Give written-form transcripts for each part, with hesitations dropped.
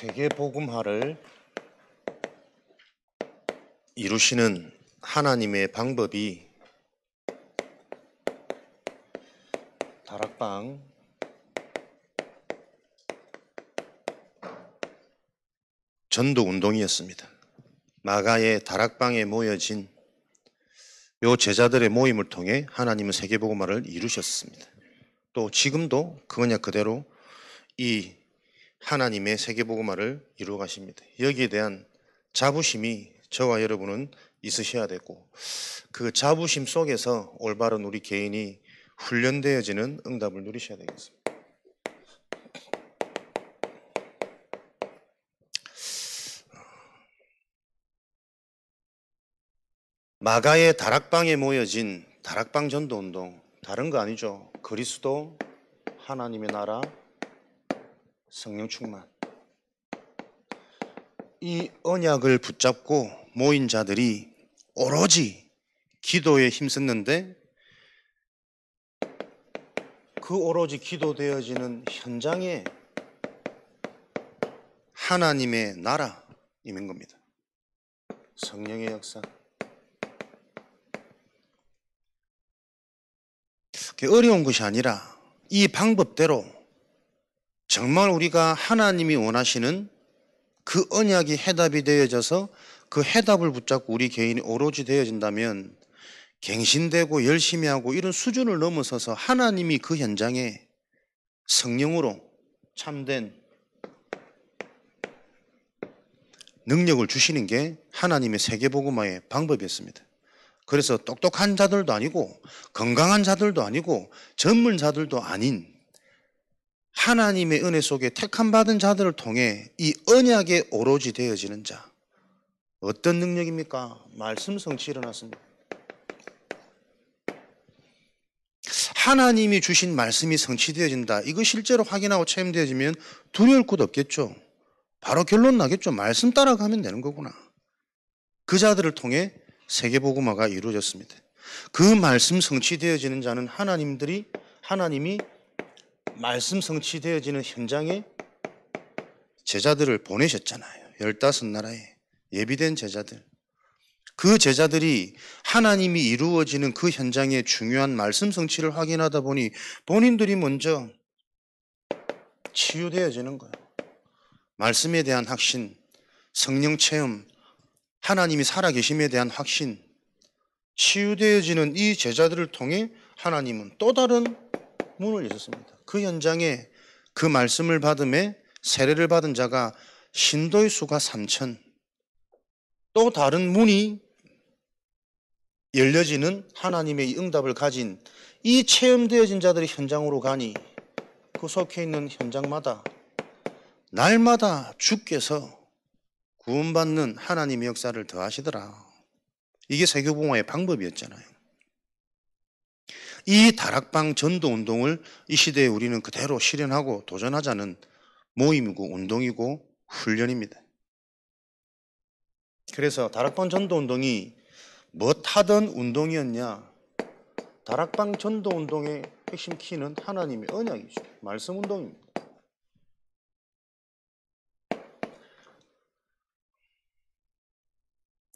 세계복음화를 이루시는 하나님의 방법이 다락방 전도운동이었습니다. 마가의 다락방에 모여진 요 제자들의 모임을 통해 하나님은 세계복음화를 이루셨습니다. 또 지금도 그 언약 그대로 이 하나님의 세계복음화를 이루어 가십니다. 여기에 대한 자부심이 저와 여러분은 있으셔야 되고, 그 자부심 속에서 올바른 우리 개인이 훈련되어지는 응답을 누리셔야 되겠습니다. 마가의 다락방에 모여진 다락방 전도운동, 다른 거 아니죠. 그리스도, 하나님의 나라, 성령 충만. 이 언약을 붙잡고 모인 자들이 오로지 기도에 힘썼는데, 그 오로지 기도되어지는 현장에 하나님의 나라 임한 겁니다. 성령의 역사. 그게 어려운 것이 아니라 이 방법대로 정말 우리가 하나님이 원하시는 그 언약이 해답이 되어져서 그 해답을 붙잡고 우리 개인이 오로지 되어진다면, 갱신되고 열심히 하고 이런 수준을 넘어서서 하나님이 그 현장에 성령으로 참된 능력을 주시는 게 하나님의 세계복음화의 방법이었습니다. 그래서 똑똑한 자들도 아니고 건강한 자들도 아니고 전문자들도 아닌 하나님의 은혜 속에 택함받은 자들을 통해 이 언약에 오로지 되어지는 자. 어떤 능력입니까? 말씀 성취 일어났습니다. 하나님이 주신 말씀이 성취되어진다. 이거 실제로 확인하고 체험되어지면 두려울 것 없겠죠. 바로 결론 나겠죠. 말씀 따라가면 되는 거구나. 그 자들을 통해 세계복음화가 이루어졌습니다. 그 말씀 성취되어지는 자는 하나님이 말씀 성취되어지는 현장에 제자들을 보내셨잖아요. 15나라에 예비된 제자들. 그 제자들이 하나님이 이루어지는 그 현장의 중요한 말씀 성취를 확인하다 보니 본인들이 먼저 치유되어지는 거예요. 말씀에 대한 확신, 성령 체험, 하나님이 살아계심에 대한 확신, 치유되어지는 이 제자들을 통해 하나님은 또 다른 문을 여셨습니다. 그 현장에 그 말씀을 받음에 세례를 받은 자가 신도의 수가 3,000, 또 다른 문이 열려지는 하나님의 이 응답을 가진 이 체험되어진 자들이 현장으로 가니, 그 속해 있는 현장마다 날마다 주께서 구원받는 하나님의 역사를 더하시더라. 이게 세계복음화의 방법이었잖아요. 이 다락방 전도운동을 이 시대에 우리는 그대로 실현하고 도전하자는 모임이고 운동이고 훈련입니다. 그래서 다락방 전도운동이 뭐하던 운동이었냐? 다락방 전도운동의 핵심 키는 하나님의 언약이죠. 말씀 운동입니다.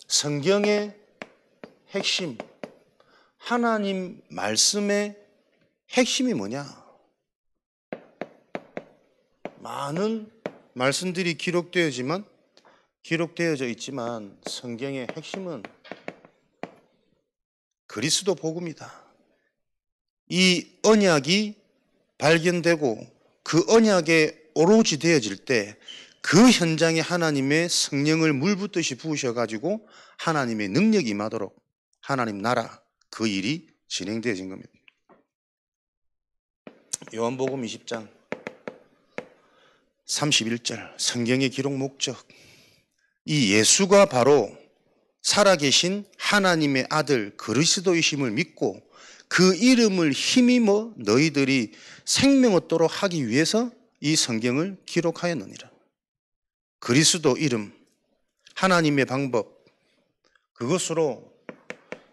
성경의 핵심, 하나님 말씀의 핵심이 뭐냐? 많은 말씀들이 기록되어져 있지만 성경의 핵심은 그리스도 복음이다. 이 언약이 발견되고 그 언약에 오로지 되어질 때 그 현장에 하나님의 성령을 물붓듯이 부으셔가지고 하나님의 능력이 임하도록 하나님 나라 그 일이 진행되어진 겁니다. 요한복음 20장 31절 성경의 기록 목적, 이 예수가 바로 살아계신 하나님의 아들 그리스도이심을 믿고 그 이름을 힘입어 너희들이 생명 얻도록 하기 위해서 이 성경을 기록하였느니라. 그리스도 이름, 하나님의 방법, 그것으로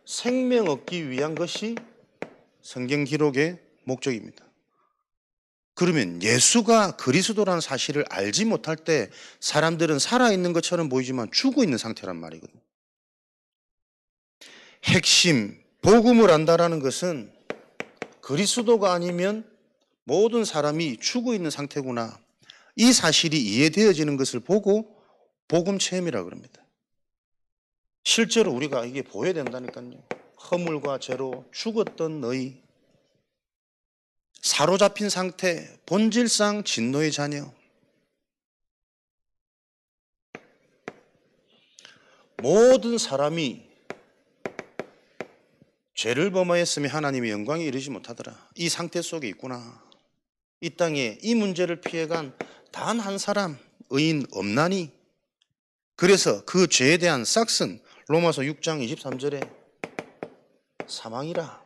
생명 얻기 위한 것이 성경 기록의 목적입니다. 그러면 예수가 그리스도라는 사실을 알지 못할 때 사람들은 살아있는 것처럼 보이지만 죽어 있는 상태란 말이거든요. 핵심, 복음을 안다라는 것은 그리스도가 아니면 모든 사람이 죽어 있는 상태구나. 이 사실이 이해되어지는 것을 보고 복음 체험이라고 합니다. 실제로 우리가 이게 보여야 된다니까요. 허물과 죄로 죽었던 너희, 사로잡힌 상태, 본질상 진노의 자녀. 모든 사람이 죄를 범하였으며 하나님의 영광에 이르지 못하더라. 이 상태 속에 있구나. 이 땅에 이 문제를 피해간 단 한 사람, 의인 없나니? 그래서 그 죄에 대한 싹슨, 로마서 6장 23절에 사망이라.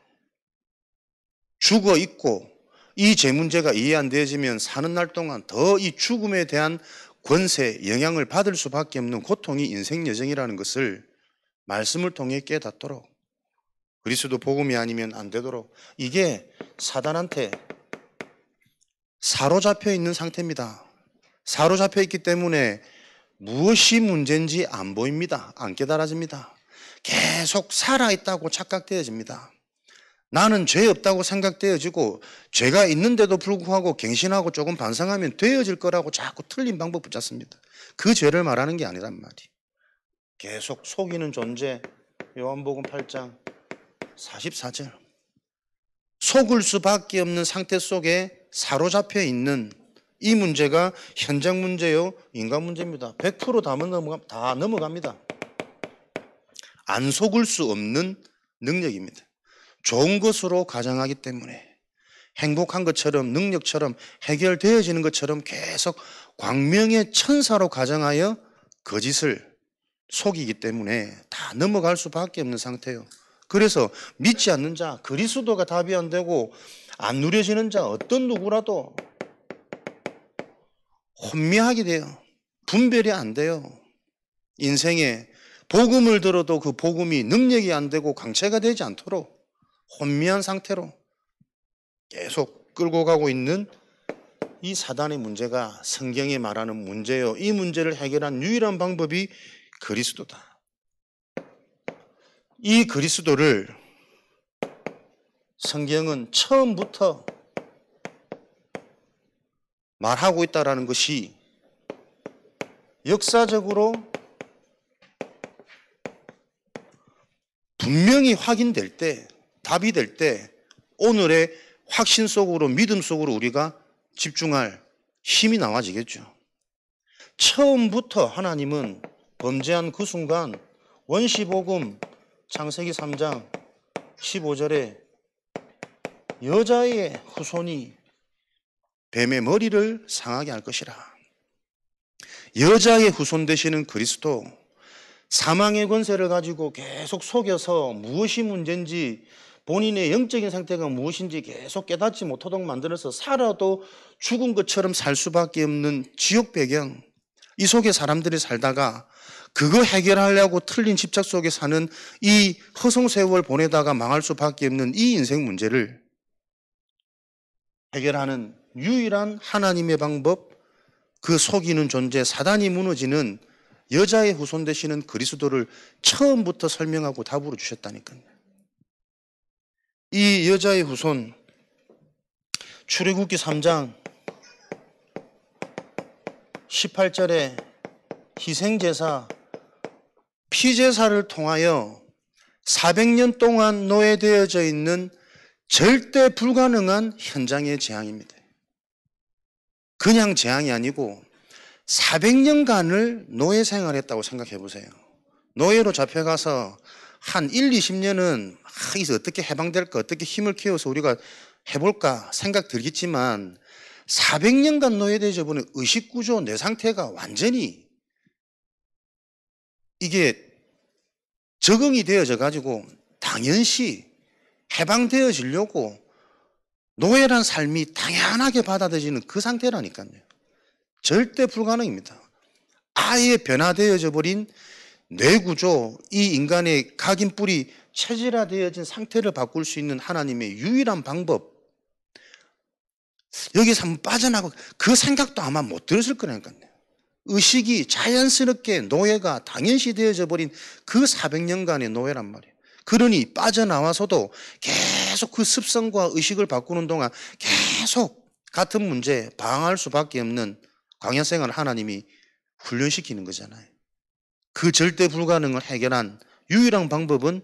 죽어 있고 이 죄 문제가 이해 안 되어지면 사는 날 동안 더 이 죽음에 대한 권세, 영향을 받을 수밖에 없는 고통이 인생 여정이라는 것을 말씀을 통해 깨닫도록, 그리스도 복음이 아니면 안 되도록, 이게 사단한테 사로잡혀 있는 상태입니다. 사로잡혀 있기 때문에 무엇이 문제인지 안 보입니다. 안 깨달아집니다. 계속 살아있다고 착각되어집니다. 나는 죄 없다고 생각되어지고 죄가 있는데도 불구하고 갱신하고 조금 반성하면 되어질 거라고 자꾸 틀린 방법 붙잡습니다. 그 죄를 말하는 게 아니란 말이에요. 계속 속이는 존재. 요한복음 8장 44절. 속을 수밖에 없는 상태 속에 사로잡혀 있는 이 문제가 현장 문제요, 인간 문제입니다. 100% 다 넘어갑니다. 안 속을 수 없는 능력입니다. 좋은 것으로 가정하기 때문에 행복한 것처럼, 능력처럼, 해결되어지는 것처럼 계속 광명의 천사로 가정하여 거짓을 속이기 때문에 다 넘어갈 수밖에 없는 상태예요. 그래서 믿지 않는 자, 그리스도가 답이 안 되고 안 누려지는 자 어떤 누구라도 혼미하게 돼요. 분별이 안 돼요. 인생에 복음을 들어도 그 복음이 능력이 안 되고 강체가 되지 않도록 혼미한 상태로 계속 끌고 가고 있는 이 사단의 문제가 성경이 말하는 문제예요. 이 문제를 해결한 유일한 방법이 그리스도다. 이 그리스도를 성경은 처음부터 말하고 있다는 것이 역사적으로 분명히 확인될 때, 답이 될 때 오늘의 확신 속으로, 믿음 속으로 우리가 집중할 힘이 나와지겠죠. 처음부터 하나님은 범죄한 그 순간 원시복음 창세기 3장 15절에 여자의 후손이 뱀의 머리를 상하게 할 것이라. 여자의 후손 되시는 그리스도, 사망의 권세를 가지고 계속 속여서 무엇이 문제인지, 본인의 영적인 상태가 무엇인지 계속 깨닫지 못하도록 만들어서 살아도 죽은 것처럼 살 수밖에 없는 지옥 배경, 이 속에 사람들이 살다가 그거 해결하려고 틀린 집착 속에 사는 이 허송세월 보내다가 망할 수밖에 없는 이 인생 문제를 해결하는 유일한 하나님의 방법, 그 속이는 존재 사단이 무너지는 여자의 후손 되시는 그리스도를 처음부터 설명하고 답으로 주셨다니까요. 이 여자의 후손, 출애굽기 3장 18절에 희생제사, 피제사를 통하여 400년 동안 노예되어져 있는 절대 불가능한 현장의 재앙입니다. 그냥 재앙이 아니고 400년간을 노예 생활했다고 생각해 보세요. 노예로 잡혀가서 한 1, 20년은 이제 어떻게 해방될까, 어떻게 힘을 키워서 우리가 해볼까 생각 들겠지만 400년간 노예되어져 보니 의식구조, 내 상태가 완전히 이게 적응이 되어져 가지고 당연시 해방되어지려고 노예란 삶이 당연하게 받아들여지는 그 상태라니까요. 절대 불가능입니다. 아예 변화되어져 버린 뇌구조, 이 인간의 각인뿔이 체질화되어진 상태를 바꿀 수 있는 하나님의 유일한 방법, 여기서 한번 빠져나고 그 생각도 아마 못 들었을 거라니까요. 의식이 자연스럽게 노예가 당연시 되어져 버린 그 400년간의 노예란 말이에요. 그러니 빠져나와서도 계속 그 습성과 의식을 바꾸는 동안 계속 같은 문제에 방황할 수밖에 없는 광야 생활을 하나님이 훈련시키는 거잖아요. 그 절대 불가능을 해결한 유일한 방법은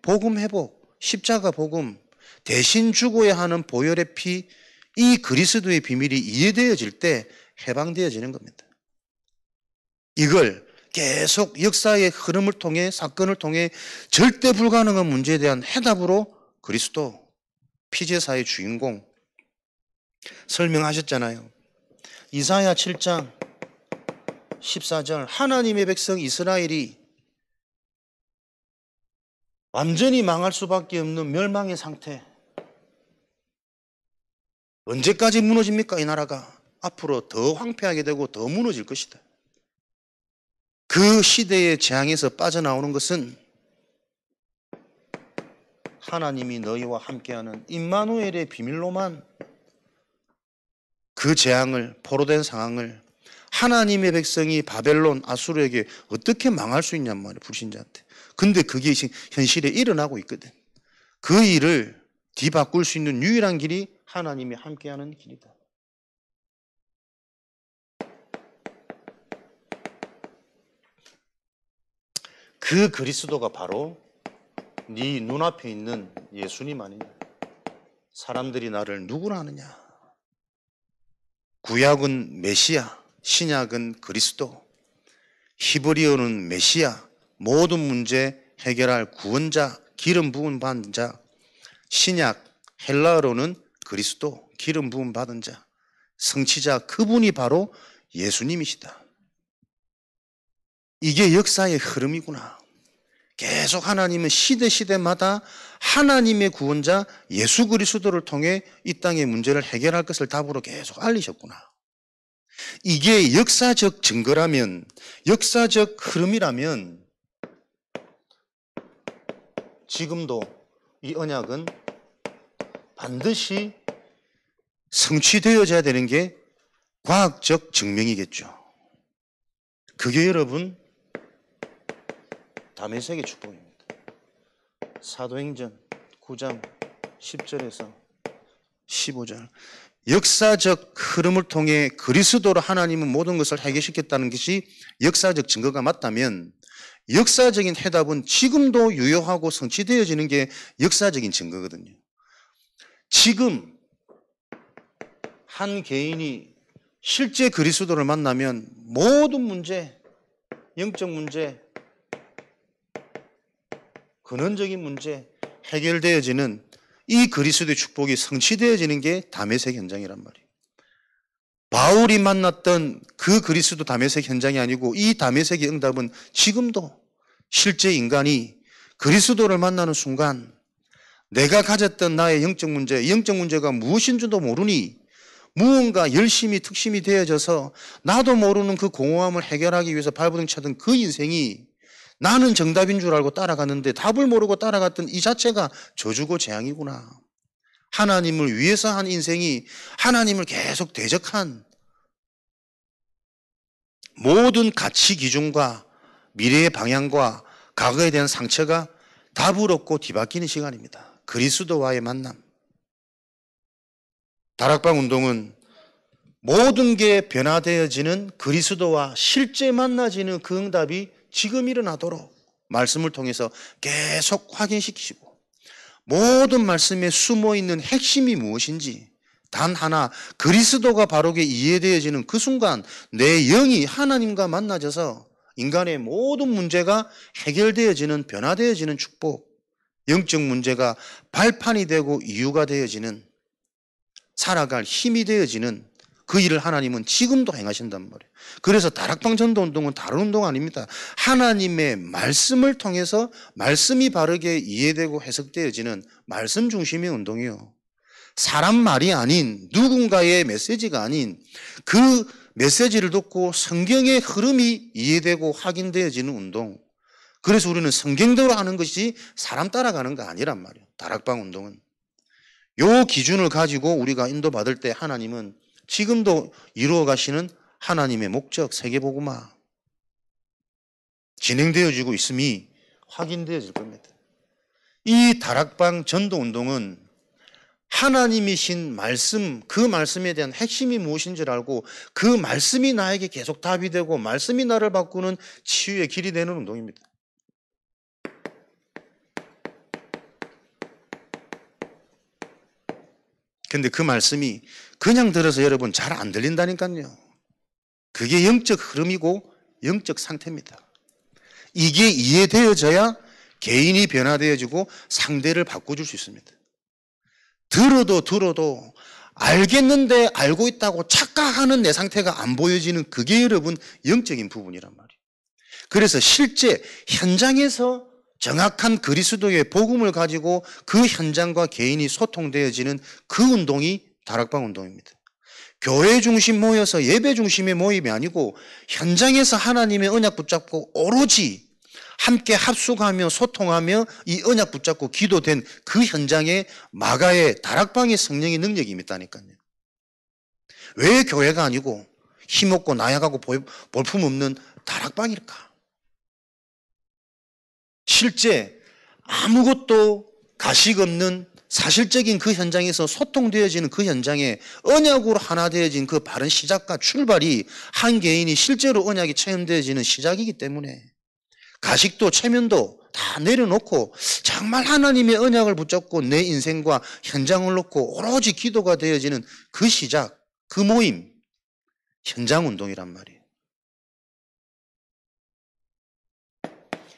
복음 회복, 십자가 복음, 대신 죽어야 하는 보혈의 피, 이 그리스도의 비밀이 이해되어질 때 해방되어지는 겁니다. 이걸 계속 역사의 흐름을 통해, 사건을 통해 절대 불가능한 문제에 대한 해답으로 그리스도, 피제사의 주인공 설명하셨잖아요. 이사야 7장 14절, 하나님의 백성 이스라엘이 완전히 망할 수밖에 없는 멸망의 상태. 언제까지 무너집니까? 이 나라가 앞으로 더 황폐하게 되고 더 무너질 것이다. 그 시대의 재앙에서 빠져나오는 것은 하나님이 너희와 함께하는 임마누엘의 비밀로만 그 재앙을, 포로된 상황을 하나님의 백성이 바벨론, 아수르에게 어떻게 망할 수 있냔 말이에요. 불신자한테. 근데 그게 현실에 일어나고 있거든. 그 일을 뒤바꿀 수 있는 유일한 길이 하나님이 함께하는 길이다. 그 그리스도가 바로 네 눈앞에 있는 예수님 아니냐. 사람들이 나를 누구라 하느냐. 구약은 메시아, 신약은 그리스도, 히브리어는 메시아, 모든 문제 해결할 구원자, 기름 부음 받은 자, 신약, 헬라어로는 그리스도, 기름 부음 받은 자, 성취자, 그분이 바로 예수님이시다. 이게 역사의 흐름이구나. 계속 하나님은 시대마다 하나님의 구원자 예수 그리스도를 통해 이 땅의 문제를 해결할 것을 답으로 계속 알리셨구나. 이게 역사적 증거라면, 역사적 흐름이라면 지금도 이 언약은 반드시 성취되어져야 되는 게 과학적 증명이겠죠. 그게 여러분 다메섹의 축복입니다. 사도행전 9장 10절에서 15절. 역사적 흐름을 통해 그리스도로 하나님은 모든 것을 해결시켰다는 것이 역사적 증거가 맞다면 역사적인 해답은 지금도 유효하고 성취되어지는 게 역사적인 증거거든요. 지금 한 개인이 실제 그리스도를 만나면 모든 문제, 영적 문제, 근원적인 문제 해결되어지는 이 그리스도의 축복이 성취되어지는 게 다메섹 현장이란 말이에요. 바울이 만났던 그 그리스도 다메섹 현장이 아니고 이 다메섹의 응답은 지금도 실제 인간이 그리스도를 만나는 순간 내가 가졌던 나의 영적 문제가 무엇인 줄도 모르니 무언가 열심히 특심이 되어져서 나도 모르는 그 공허함을 해결하기 위해서 발버둥 차던 그 인생이 나는 정답인 줄 알고 따라갔는데 답을 모르고 따라갔던 이 자체가 저주고 재앙이구나. 하나님을 위해서 한 인생이 하나님을 계속 대적한 모든 가치 기준과 미래의 방향과 과거에 대한 상처가 답을 얻고 뒤바뀌는 시간입니다. 그리스도와의 만남. 다락방 운동은 모든 게 변화되어지는 그리스도와 실제 만나지는 그 응답이 지금 일어나도록 말씀을 통해서 계속 확인시키시고 모든 말씀에 숨어있는 핵심이 무엇인지 단 하나 그리스도가 바르게 이해되어지는 그 순간 내 영이 하나님과 만나져서 인간의 모든 문제가 해결되어지는 변화되어지는 축복, 영적 문제가 발판이 되고 이유가 되어지는 살아갈 힘이 되어지는 그 일을 하나님은 지금도 행하신단 말이에요. 그래서 다락방 전도 운동은 다른 운동 아닙니다. 하나님의 말씀을 통해서 말씀이 바르게 이해되고 해석되어지는 말씀 중심의 운동이요. 사람 말이 아닌 누군가의 메시지가 아닌 그 메시지를 듣고 성경의 흐름이 이해되고 확인되어지는 운동. 그래서 우리는 성경대로 하는 것이 사람 따라가는 거 아니란 말이에요. 다락방 운동은. 요 기준을 가지고 우리가 인도받을 때 하나님은 지금도 이루어 가시는 하나님의 목적 세계복음화 진행되어지고 있음이 확인되어질 겁니다. 이 다락방 전도운동은 하나님이신 말씀, 그 말씀에 대한 핵심이 무엇인지를 알고 그 말씀이 나에게 계속 답이 되고 말씀이 나를 바꾸는 치유의 길이 되는 운동입니다. 근데 그 말씀이 그냥 들어서 여러분 잘 안 들린다니까요. 그게 영적 흐름이고 영적 상태입니다. 이게 이해되어져야 개인이 변화되어지고 상대를 바꿔줄 수 있습니다. 들어도 알겠는데 알고 있다고 착각하는 내 상태가 안 보여지는 그게 여러분 영적인 부분이란 말이에요. 그래서 실제 현장에서 정확한 그리스도의 복음을 가지고 그 현장과 개인이 소통되어지는 그 운동이 다락방 운동입니다. 교회 중심 모여서 예배 중심의 모임이 아니고 현장에서 하나님의 언약 붙잡고 오로지 함께 합숙하며 소통하며 이 언약 붙잡고 기도된 그 현장에 마가의 다락방의 성령의 능력이 있다니까요. 왜 교회가 아니고 힘없고 나약하고 볼품없는 다락방일까? 실제 아무것도 가식 없는 사실적인 그 현장에서 소통되어지는 그 현장에 언약으로 하나 되어진 그 바른 시작과 출발이 한 개인이 실제로 언약이 체험되어지는 시작이기 때문에 가식도 체면도 다 내려놓고 정말 하나님의 언약을 붙잡고 내 인생과 현장을 놓고 오로지 기도가 되어지는 그 시작, 그 모임, 현장운동이란 말이에요.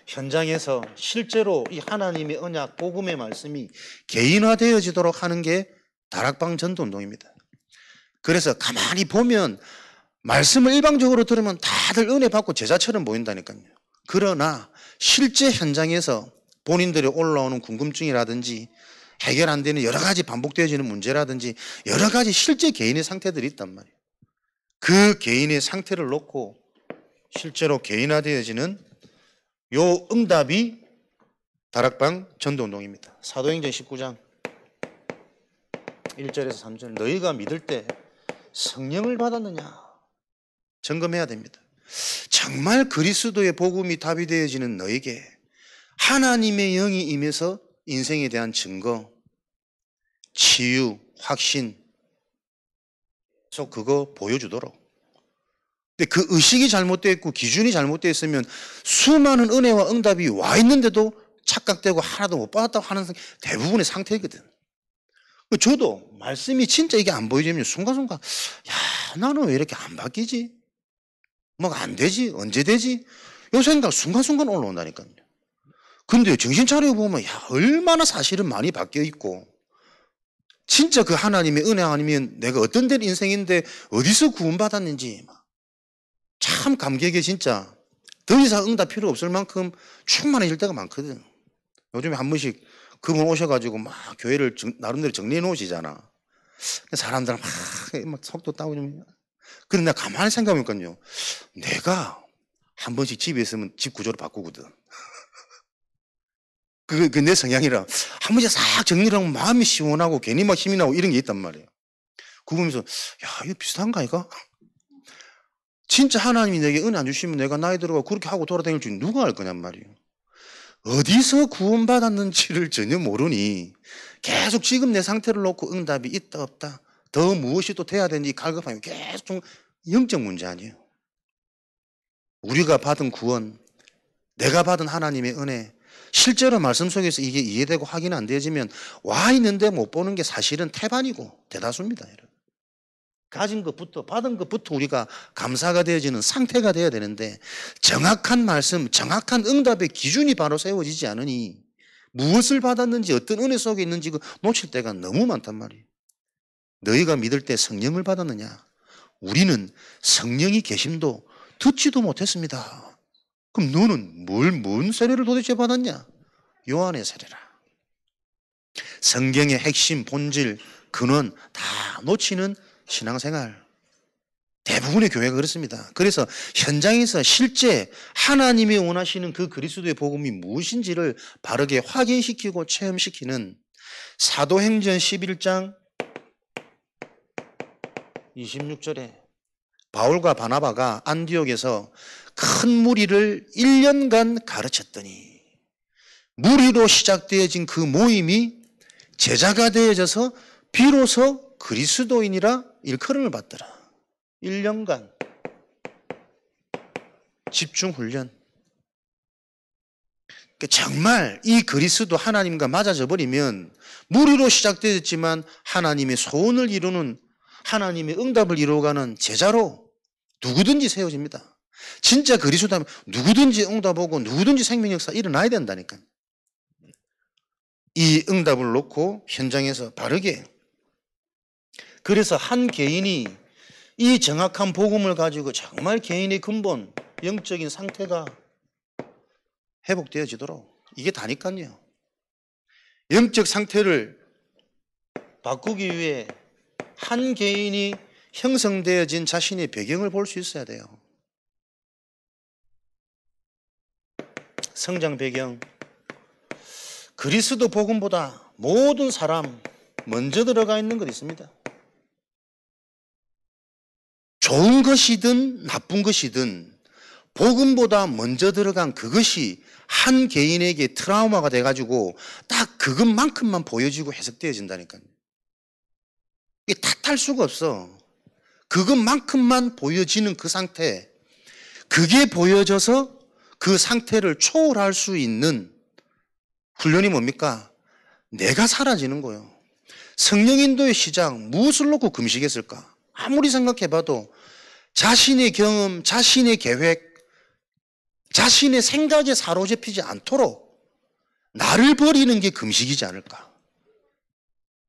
현장에서 실제로 이 하나님의 언약, 복음의 말씀이 개인화되어지도록 하는 게 다락방 전도운동입니다. 그래서 가만히 보면 말씀을 일방적으로 들으면 다들 은혜 받고 제자처럼 보인다니까요. 그러나 실제 현장에서 본인들이 올라오는 궁금증이라든지 해결 안 되는 여러 가지 반복되어지는 문제라든지 여러 가지 실제 개인의 상태들이 있단 말이에요. 그 개인의 상태를 놓고 실제로 개인화되어지는 요 응답이 다락방 전도운동입니다. 사도행전 19장 1절에서 3절 너희가 믿을 때 성령을 받았느냐 점검해야 됩니다. 정말 그리스도의 복음이 답이 되어지는 너에게 하나님의 영이 임해서 인생에 대한 증거, 치유, 확신 계속 그거 보여주도록. 근데 그 의식이 잘못되어 있고 기준이 잘못되어 있으면 수많은 은혜와 응답이 와 있는데도 착각되고 하나도 못 받았다고 하는 대부분의 상태거든. 저도 말씀이 진짜 이게 안 보여지면 순간순간 야 나는 왜 이렇게 안 바뀌지? 뭐 안 되지? 언제 되지? 요 생각 순간순간 올라온다니까요. 근데 정신 차려보면 야 얼마나 사실은 많이 바뀌어 있고 진짜 그 하나님의 은혜 아니면 내가 어떤 데 인생인데 어디서 구원받았는지 참 감격에 진짜 더 이상 응답 필요 없을 만큼 충만해질 때가 많거든. 요즘에 한 번씩 그분 오셔가지고 막 교회를 나름대로 정리해 놓으시잖아. 사람들 막 속도 따오면. 근데 내가 가만히 생각해보니까요. 내가 한 번씩 집에 있으면 집 구조를 바꾸거든. 그게 내 성향이라 한 번씩 싹 정리를 하면 마음이 시원하고 괜히 막 힘이 나고 이런 게 있단 말이에요. 그거 보면서 야 이거 비슷한가 이거? 진짜 하나님이 내게 은혜 안 주시면 내가 나이 들어가 그렇게 하고 돌아다닐 줄 누가 알 거냔 말이에요. 어디서 구원받았는지를 전혀 모르니 계속 지금 내 상태를 놓고 응답이 있다 없다 더 무엇이 또 돼야 되는지 갈급하면 계속 좀 영적 문제 아니에요. 우리가 받은 구원, 내가 받은 하나님의 은혜 실제로 말씀 속에서 이게 이해되고 확인 안 되어지면 와 있는데 못 보는 게 사실은 태반이고 대다수입니다. 여러분. 가진 것부터 받은 것부터 우리가 감사가 되어지는 상태가 되어야 되는데 정확한 말씀, 정확한 응답의 기준이 바로 세워지지 않으니 무엇을 받았는지 어떤 은혜 속에 있는지 놓칠 때가 너무 많단 말이에요. 너희가 믿을 때 성령을 받았느냐? 우리는 성령이 계심도 듣지도 못했습니다. 그럼 너는 뭔 세례를 도대체 받았냐? 요한의 세례라. 성경의 핵심, 본질, 근원 다 놓치는 신앙생활. 대부분의 교회가 그렇습니다. 그래서 현장에서 실제 하나님이 원하시는 그 그리스도의 복음이 무엇인지를 바르게 확인시키고 체험시키는 사도행전 11장 26절에 바울과 바나바가 안디옥에서 큰 무리를 1년간 가르쳤더니 무리로 시작되어진 그 모임이 제자가 되어져서 비로소 그리스도인이라 일컬음을 받더라. 1년간 집중 훈련. 정말 이 그리스도 하나님과 맞아져 버리면 무리로 시작되었지만 하나님의 소원을 이루는, 하나님의 응답을 이루어가는 제자로 누구든지 세워집니다. 진짜 그리스도라면 누구든지 응답하고 누구든지 생명 역사 일어나야 된다니까. 이 응답을 놓고 현장에서 바르게, 그래서 한 개인이 이 정확한 복음을 가지고 정말 개인의 근본 영적인 상태가 회복되어지도록, 이게 다니까요. 영적 상태를 바꾸기 위해 한 개인이 형성되어진 자신의 배경을 볼 수 있어야 돼요. 성장 배경. 그리스도 복음보다 모든 사람 먼저 들어가 있는 것 있습니다. 좋은 것이든 나쁜 것이든 복음보다 먼저 들어간 그것이 한 개인에게 트라우마가 돼가지고 딱 그것만큼만 보여지고 해석되어진다니까요. 이게 탓할 수가 없어. 그것만큼만 보여지는 그 상태, 그게 보여져서 그 상태를 초월할 수 있는 훈련이 뭡니까? 내가 사라지는 거예요. 성령 인도의 시작, 무엇을 놓고 금식했을까? 아무리 생각해봐도 자신의 경험, 자신의 계획, 자신의 생각에 사로잡히지 않도록 나를 버리는 게 금식이지 않을까?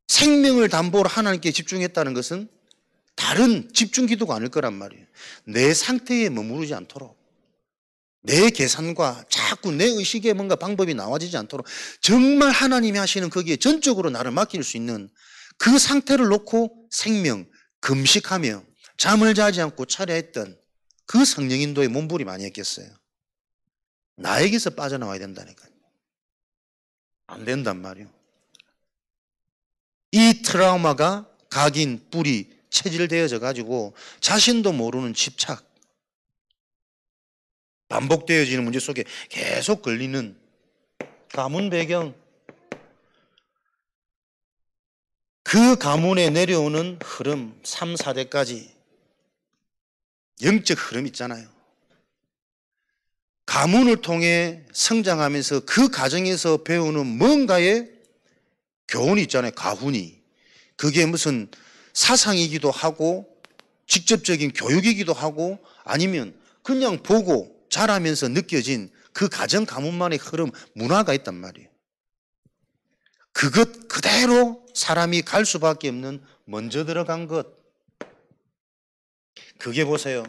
생명을 담보로 하나님께 집중했다는 것은 다른 집중 기도가 아닐 거란 말이에요. 내 상태에 머무르지 않도록, 내 계산과 자꾸 내 의식에 뭔가 방법이 나와지지 않도록 정말 하나님이 하시는 거기에 전적으로 나를 맡길 수 있는 그 상태를 놓고 생명, 금식하며 잠을 자지 않고 차려 했던 그 성령 인도에 몸부림 많이 했겠어요. 나에게서 빠져나와야 된다니까요. 안 된단 말이에요. 이 트라우마가 각인, 뿌리, 체질되어져 가지고 자신도 모르는 집착, 반복되어지는 문제 속에 계속 걸리는 가문 배경, 그 가문에 내려오는 흐름, 3, 4대까지 영적 흐름 있잖아요. 가문을 통해 성장하면서 그 가정에서 배우는 뭔가의 교훈이 있잖아요. 가훈이. 그게 무슨 사상이기도 하고 직접적인 교육이기도 하고 아니면 그냥 보고 자라면서 느껴진 그 가정 가문만의 흐름, 문화가 있단 말이에요. 그것 그대로 사람이 갈 수밖에 없는 먼저 들어간 것. 그게 보세요.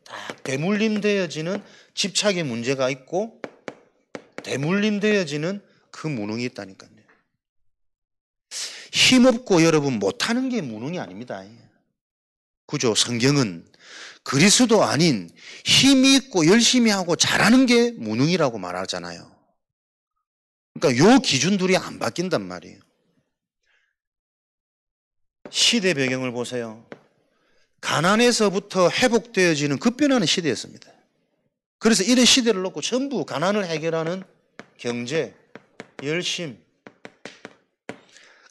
딱 대물림되어지는 집착의 문제가 있고 대물림되어지는 그 무능이 있다니까요. 힘없고 여러분 못하는 게 무능이 아닙니다. 그죠? 성경은 그리스도 아닌 힘이 있고 열심히 하고 잘하는 게 무능이라고 말하잖아요. 그러니까 요 기준들이 안 바뀐단 말이에요. 시대 배경을 보세요. 가난에서부터 회복되어지는 급변하는 시대였습니다. 그래서 이런 시대를 놓고 전부 가난을 해결하는 경제, 열심,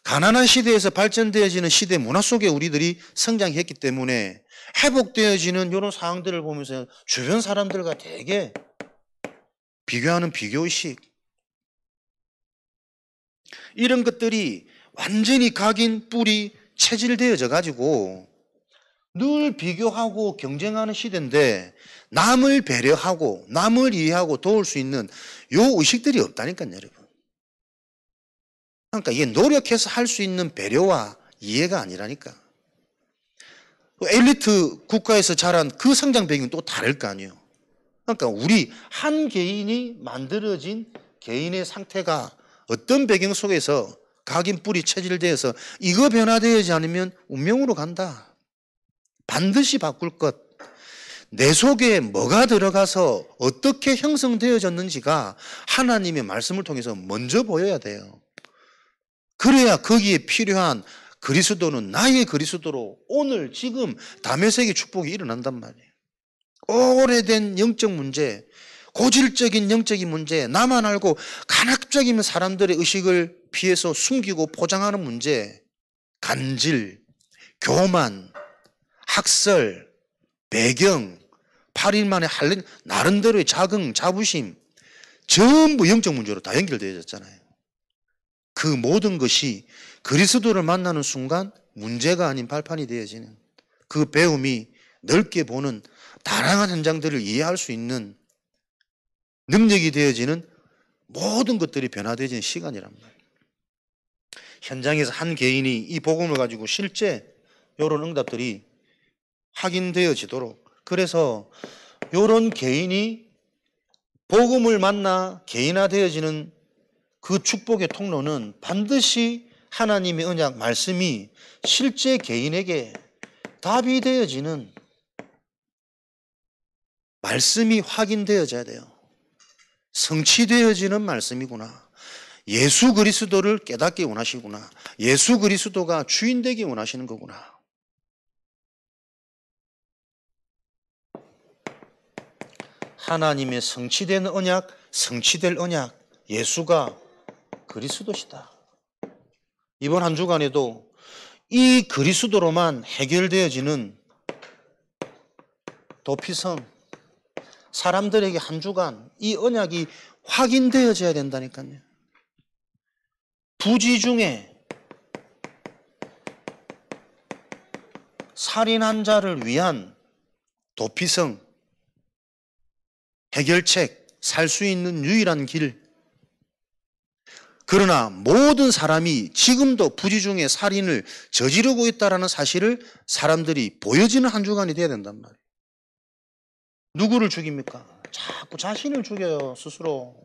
가난한 시대에서 발전되어지는 시대 문화 속에 우리들이 성장했기 때문에 회복되어지는 이런 상황들을 보면서 주변 사람들과 되게 비교하는 비교의식, 이런 것들이 완전히 각인, 뿌리, 체질되어져 가지고 늘 비교하고 경쟁하는 시대인데 남을 배려하고 남을 이해하고 도울 수 있는 요 의식들이 없다니까요, 여러분. 그러니까 이게 노력해서 할 수 있는 배려와 이해가 아니라니까. 엘리트 국가에서 자란 그 성장 배경은 또 다를 거 아니에요. 그러니까 우리 한 개인이 만들어진 개인의 상태가 어떤 배경 속에서 각인, 뿌리, 체질되어서 이거 변화되지 않으면 운명으로 간다. 반드시 바꿀 것. 내 속에 뭐가 들어가서 어떻게 형성되어졌는지가 하나님의 말씀을 통해서 먼저 보여야 돼요. 그래야 거기에 필요한 그리스도는 나의 그리스도로 오늘 지금 다메섹의 축복이 일어난단 말이에요. 오래된 영적 문제, 고질적인 영적인 문제, 나만 알고 간악적인 사람들의 의식을 피해서 숨기고 포장하는 문제, 간질, 교만, 학설, 배경, 8일 만에 할래 나름대로의 자긍, 자부심, 전부 영적 문제로 다 연결되어졌잖아요. 그 모든 것이 그리스도를 만나는 순간 문제가 아닌 발판이 되어지는, 그 배움이 넓게 보는 다양한 현장들을 이해할 수 있는 능력이 되어지는 모든 것들이 변화되어지는 시간이란 말이에요. 현장에서 한 개인이 이 복음을 가지고 실제 이런 응답들이 확인되어지도록, 그래서 이런 개인이 복음을 만나 개인화되어지는 그 축복의 통로는 반드시 하나님의 언약 말씀이 실제 개인에게 답이 되어지는 말씀이 확인되어져야 돼요. 성취되어지는 말씀이구나. 예수 그리스도를 깨닫기 원하시구나. 예수 그리스도가 주인 되기 원하시는 거구나. 하나님의 성취된 언약, 성취될 언약, 예수가 그리스도시다. 이번 한 주간에도 이 그리스도로만 해결되어지는 도피성, 사람들에게 한 주간 이 언약이 확인되어져야 된다니까요. 부지 중에 살인한 자를 위한 도피성, 해결책, 살 수 있는 유일한 길. 그러나 모든 사람이 지금도 부지 중에 살인을 저지르고 있다는 사실을 사람들이 보여지는 한 주간이 돼야 된단 말이에요. 누구를 죽입니까? 자꾸 자신을 죽여요, 스스로.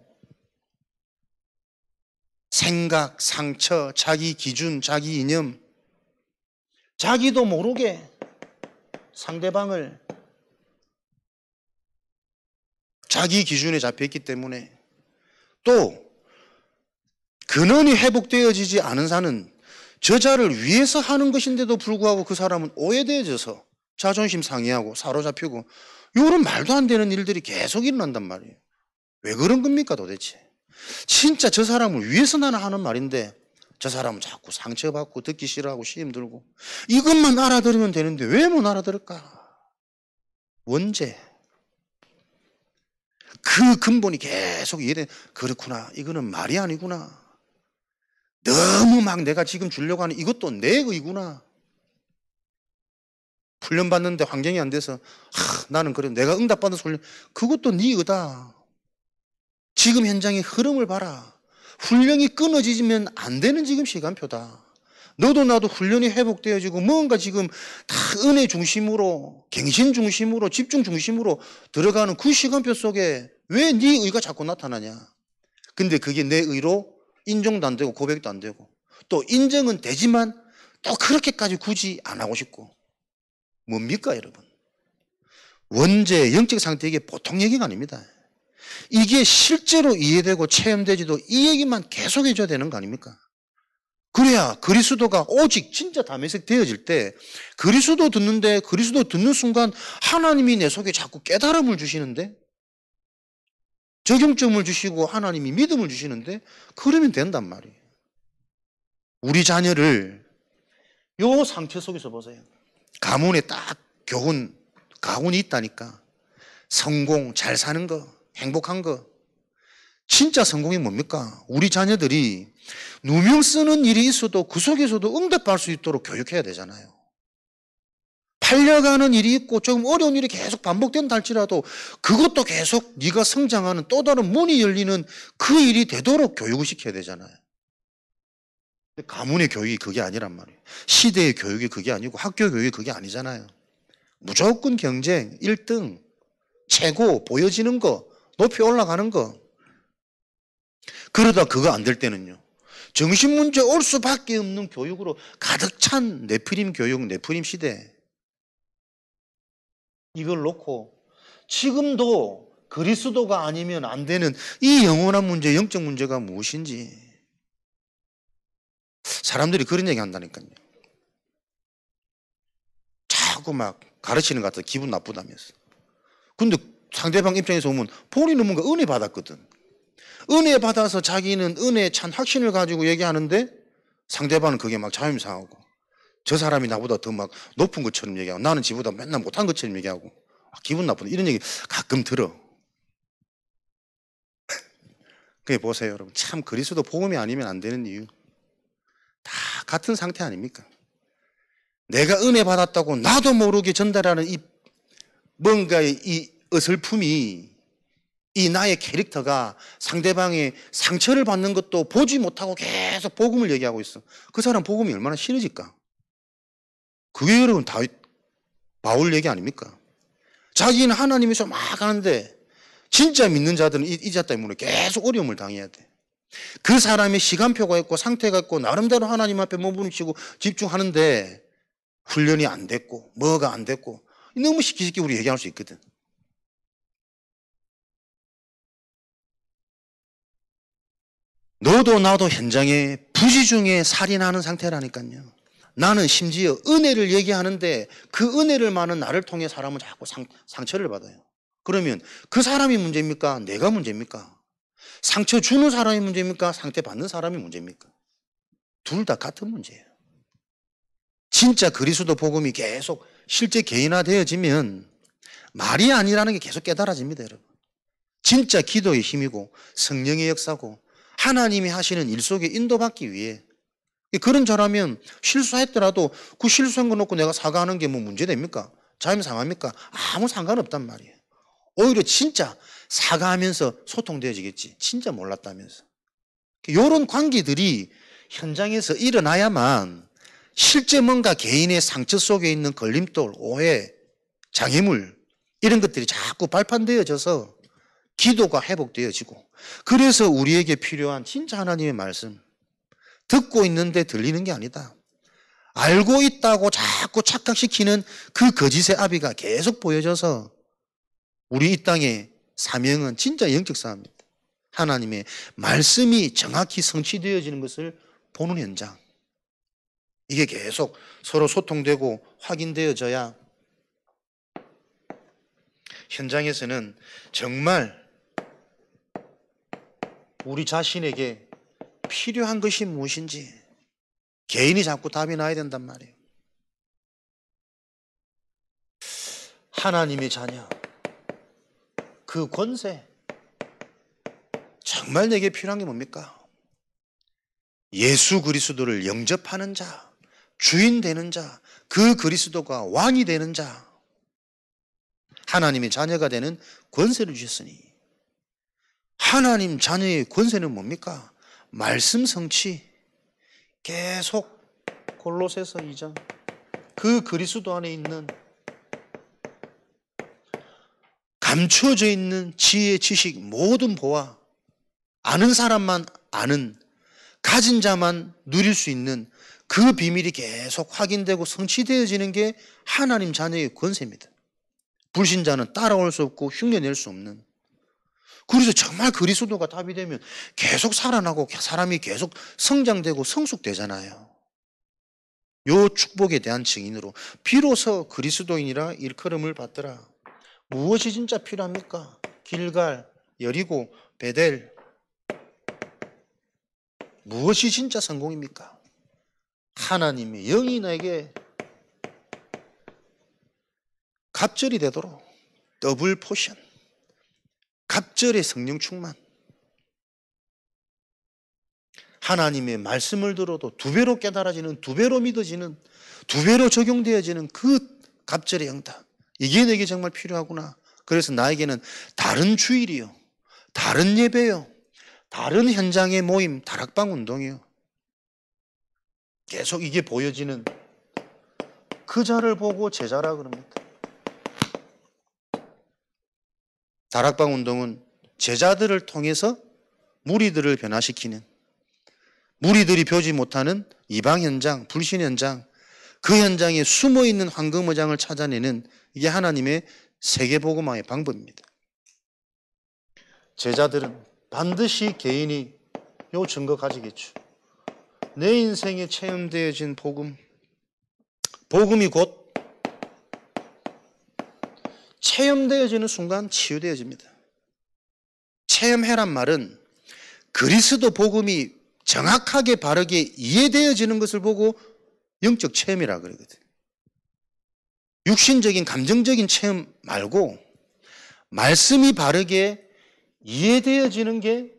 생각, 상처, 자기 기준, 자기 이념, 자기도 모르게 상대방을 자기 기준에 잡혀있기 때문에, 또 근원이 회복되어지지 않은 사는 저자를 위해서 하는 것인데도 불구하고 그 사람은 오해되어져서 자존심 상해하고 사로잡히고 이런 말도 안 되는 일들이 계속 일어난단 말이에요. 왜 그런 겁니까 도대체? 진짜 저 사람을 위해서 나는 하는 말인데 저 사람은 자꾸 상처받고 듣기 싫어하고 시험 들고, 이것만 알아들으면 되는데 왜 못 알아들을까? 원죄. 그 근본이 계속 이해돼. 그렇구나, 이거는 말이 아니구나. 너무 막 내가 지금 주려고 하는 이것도 내 의구나. 훈련 받는데 환경이 안 돼서 나는 그래, 내가 응답받아서 훈련, 그것도 네 의다. 지금 현장의 흐름을 봐라. 훈련이 끊어지면 안 되는 지금 시간표다. 너도 나도 훈련이 회복되어지고 뭔가 지금 다 은혜 중심으로, 갱신 중심으로, 집중 중심으로 들어가는 그 시간표 속에 왜 네 의가 자꾸 나타나냐. 근데 그게 내 의로 인정도 안 되고 고백도 안 되고, 또 인정은 되지만 또 그렇게까지 굳이 안 하고 싶고. 뭡니까 여러분? 원죄 영적 상태, 이게 보통 얘기가 아닙니다. 이게 실제로 이해되고 체험되지도 이 얘기만 계속 해줘야 되는 거 아닙니까? 그래야 그리스도가 오직 진짜 다메섹 되어질 때, 그리스도 듣는데 그리스도 듣는 순간 하나님이 내 속에 자꾸 깨달음을 주시는데, 적용점을 주시고 하나님이 믿음을 주시는데, 그러면 된단 말이에요. 우리 자녀를 요 상태 속에서 보세요. 가문에 딱 가훈이 있다니까. 성공, 잘 사는 거, 행복한 거. 진짜 성공이 뭡니까? 우리 자녀들이 누명 쓰는 일이 있어도 그 속에서도 응답할 수 있도록 교육해야 되잖아요. 팔려가는 일이 있고 조금 어려운 일이 계속 반복된다 할지라도 그것도 계속 네가 성장하는 또 다른 문이 열리는 그 일이 되도록 교육을 시켜야 되잖아요. 가문의 교육이 그게 아니란 말이에요. 시대의 교육이 그게 아니고 학교 교육이 그게 아니잖아요. 무조건 경쟁, 1등, 최고, 보여지는 거, 높이 올라가는 거. 그러다 그거 안 될 때는요, 정신문제 올 수밖에 없는 교육으로 가득 찬 네피림 교육, 네피림 시대. 이걸 놓고 지금도 그리스도가 아니면 안 되는 이 영원한 문제, 영적 문제가 무엇인지, 사람들이 그런 얘기 한다니까요. 자꾸 막 가르치는 것 같아 기분 나쁘다면서. 근데 상대방 입장에서 보면 본인은 뭔가 은혜 받았거든. 은혜 받아서 자기는 은혜에 찬 확신을 가지고 얘기하는데 상대방은 그게 막 자존심 상하고 저 사람이 나보다 더 막 높은 것처럼 얘기하고 나는 지보다 맨날 못한 것처럼 얘기하고 기분 나쁘다 이런 얘기 가끔 들어. 그게 보세요 여러분. 참 그리스도 복음이 아니면 안 되는 이유 다 같은 상태 아닙니까? 내가 은혜 받았다고 나도 모르게 전달하는 이 뭔가의 이 어설픔이 이 나의 캐릭터가 상대방의 상처를 받는 것도 보지 못하고 계속 복음을 얘기하고 있어. 그 사람 복음이 얼마나 싫어질까? 그게 여러분 바울 얘기 아닙니까? 자기는 하나님에서 막 하는데 진짜 믿는 자들은 이 자 때문에 계속 어려움을 당해야 돼. 그 사람의 시간표가 있고 상태가 있고 나름대로 하나님 앞에 몸부림치고 집중하는데 훈련이 안 됐고 뭐가 안 됐고 너무 쉽게 우리 얘기할 수 있거든. 너도 나도 현장에 부지 중에 살인하는 상태라니까요. 나는 심지어 은혜를 얘기하는데 그 은혜를 많은 나를 통해 사람은 자꾸 상처를 받아요. 그러면 그 사람이 문제입니까? 내가 문제입니까? 상처 주는 사람이 문제입니까? 상처 받는 사람이 문제입니까? 둘 다 같은 문제예요. 진짜 그리스도 복음이 계속 실제 개인화되어지면 말이 아니라는 게 계속 깨달아집니다, 여러분. 진짜 기도의 힘이고 성령의 역사고 하나님이 하시는 일 속에 인도받기 위해 그런 저라면 실수했더라도 그 실수한 거 놓고 내가 사과하는 게 뭐 문제됩니까? 자임 상합니까? 아무 상관없단 말이에요. 오히려 진짜 사과하면서 소통되어지겠지. 진짜 몰랐다면서. 이런 관계들이 현장에서 일어나야만 실제 뭔가 개인의 상처 속에 있는 걸림돌, 오해, 장애물 이런 것들이 자꾸 발판되어져서 기도가 회복되어지고 그래서 우리에게 필요한 진짜 하나님의 말씀 듣고 있는데 들리는 게 아니다. 알고 있다고 자꾸 착각시키는 그 거짓의 아비가 계속 보여져서 우리 이 땅의 사명은 진짜 영적 사업입니다. 하나님의 말씀이 정확히 성취되어지는 것을 보는 현장. 이게 계속 서로 소통되고 확인되어져야 현장에서는 정말 우리 자신에게 필요한 것이 무엇인지 개인이 자꾸 답이 나야 된단 말이에요. 하나님의 자녀, 그 권세, 정말 내게 필요한 게 뭡니까? 예수 그리스도를 영접하는 자, 주인 되는 자, 그 그리스도가 왕이 되는 자, 하나님의 자녀가 되는 권세를 주셨으니 하나님 자녀의 권세는 뭡니까? 말씀 성취. 계속 골로새서 2장 그 그리스도 안에 있는 감춰져 있는 지혜, 지식 모든 보아 아는 사람만 아는 가진 자만 누릴 수 있는 그 비밀이 계속 확인되고 성취되어지는 게 하나님 자녀의 권세입니다. 불신자는 따라올 수 없고 흉내낼 수 없는. 그래서 정말 그리스도가 답이 되면 계속 살아나고 사람이 계속 성장되고 성숙되잖아요. 요 축복에 대한 증인으로 비로소 그리스도인이라 일컬음을 받더라. 무엇이 진짜 필요합니까? 길갈, 여리고, 베델. 무엇이 진짜 성공입니까? 하나님의 영이 나에게 갑절이 되도록 더블 포션, 갑절의 성령 충만. 하나님의 말씀을 들어도 두 배로 깨달아지는, 두 배로 믿어지는, 두 배로 적용되어지는 그 갑절의 응답. 이게 내게 정말 필요하구나. 그래서 나에게는 다른 주일이요, 다른 예배요, 다른 현장의 모임, 다락방 운동이요. 계속 이게 보여지는 그 자를 보고 제자라 그럽니다. 다락방 운동은 제자들을 통해서 무리들을 변화시키는, 무리들이 보지 못하는 이방 현장, 불신 현장, 그 현장에 숨어있는 황금어장을 찾아내는 이게 하나님의 세계복음화의 방법입니다. 제자들은 반드시 개인이 요 증거 가지겠죠. 내 인생에 체험되어진 복음, 복음이 곧 체험되어지는 순간 치유되어집니다. 체험해란 말은 그리스도 복음이 정확하게 바르게 이해되어지는 것을 보고 영적 체험이라 그러거든. 육신적인 감정적인 체험 말고 말씀이 바르게 이해되어지는 게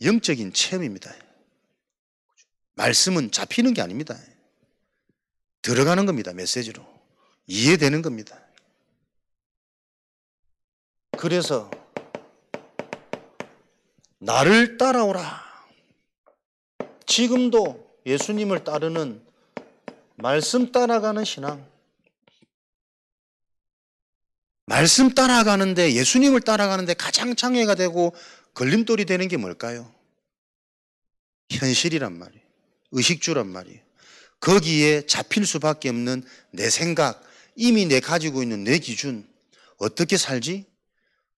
영적인 체험입니다. 말씀은 잡히는 게 아닙니다. 들어가는 겁니다. 메시지로. 이해되는 겁니다. 그래서 나를 따라오라. 지금도 예수님을 따르는 말씀 따라가는 신앙. 말씀 따라가는데, 예수님을 따라가는데 가장 장애가 되고 걸림돌이 되는 게 뭘까요? 현실이란 말이에요. 의식주란 말이에요. 거기에 잡힐 수밖에 없는 내 생각, 이미 내 가지고 있는 내 기준. 어떻게 살지?